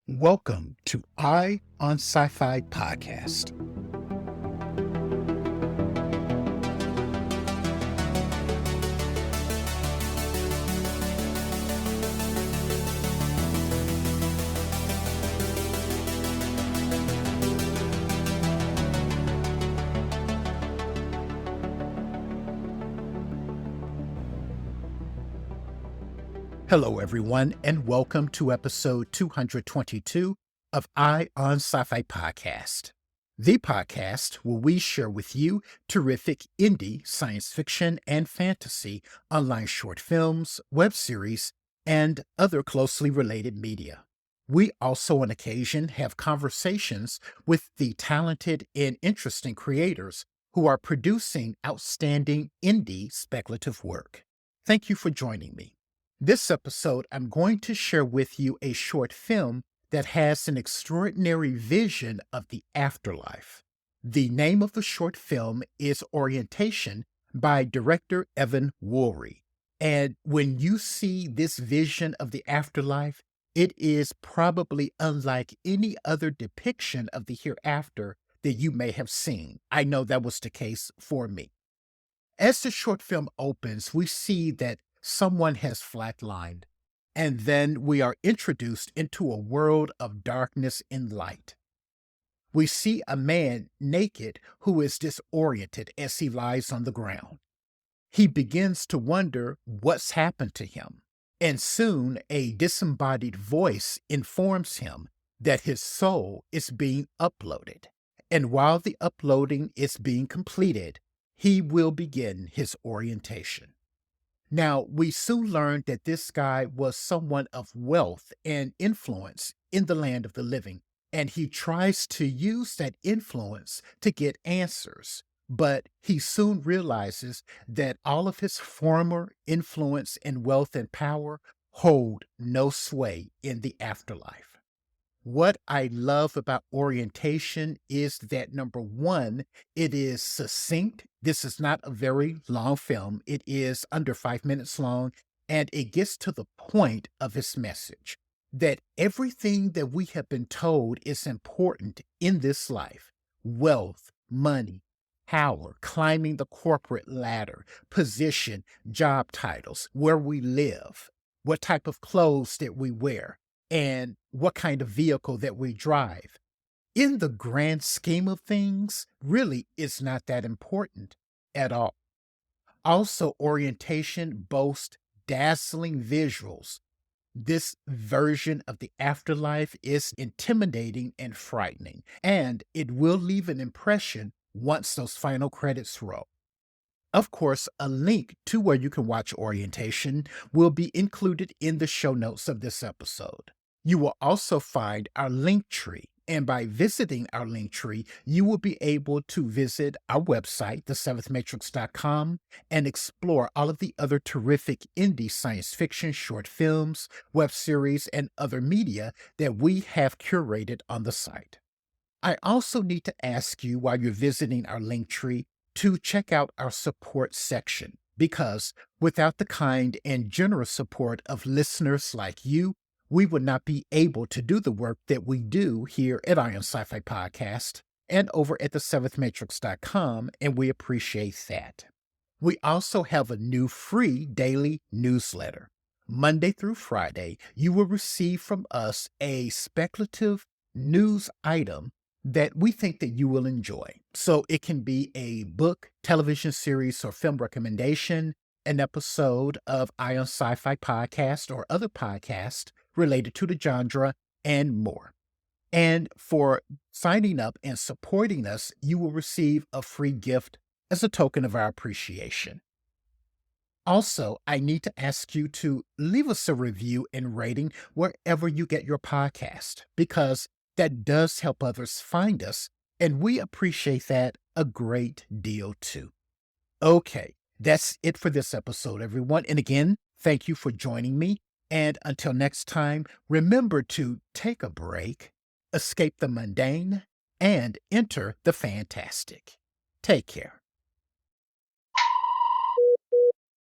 Welcome to Eye on Sci-Fi podcast. Hello, everyone, and welcome to episode 222 of Eye on Sci-Fi podcast, the podcast where we share with you terrific indie science fiction and fantasy online short films, web series, and other closely related media. We also on occasion have conversations with the talented and interesting creators who are producing outstanding indie speculative work. Thank you for joining me. This episode, I'm going to share with you a short film that has an extraordinary vision of the afterlife. The name of the short film is Orientation by director Evan Woolery. And when you see this vision of the afterlife, it is probably unlike any other depiction of the hereafter that you may have seen. I know that was the case for me. As the short film opens, we see that someone has flatlined, and then we are introduced into a world of darkness and light. We see a man naked who is disoriented as he lies on the ground. He begins to wonder what's happened to him, and soon a disembodied voice informs him that his soul is being uploaded. And while the uploading is being completed, he will begin his orientation. Now, we soon learned that this guy was someone of wealth and influence in the land of the living, and he tries to use that influence to get answers. But he soon realizes that all of his former influence and wealth and power hold no sway in the afterlife. What I love about Orientation is that, number one, it is succinct. This is not a very long film. It is under 5 minutes long, and it gets to the point of its message that everything that we have been told is important in this life: wealth, money, power, climbing the corporate ladder, position, job titles, where we live, what type of clothes that we wear, and what kind of vehicle that we drive. In the grand scheme of things, really, it's not that important at all. Also, Orientation boasts dazzling visuals. This version of the afterlife is intimidating and frightening, and it will leave an impression once those final credits roll. Of course, a link to where you can watch Orientation will be included in the show notes of this episode. You will also find our link tree, and by visiting our link tree, you will be able to visit our website, theseventhmatrix.com, and explore all of the other terrific indie science fiction short films, web series, and other media that we have curated on the site. I also need to ask you, while you're visiting our link tree, to check out our support section, because without the kind and generous support of listeners like you, we would not be able to do the work that we do here at Eye on Sci-Fi Podcast and over at theseventhmatrix.com, and we appreciate that. We also have a new free daily newsletter. Monday through Friday, you will receive from us a speculative news item that we think that you will enjoy. So it can be a book, television series, or film recommendation, an episode of Eye on Sci-Fi Podcast or other podcasts related to the genre, and more. And for signing up and supporting us, you will receive a free gift as a token of our appreciation. Also, I need to ask you to leave us a review and rating wherever you get your podcast, because that does help others find us, and we appreciate that a great deal too. Okay, that's it for this episode, everyone. And again, thank you for joining me. And until next time, remember to take a break, escape the mundane, and enter the fantastic. Take care.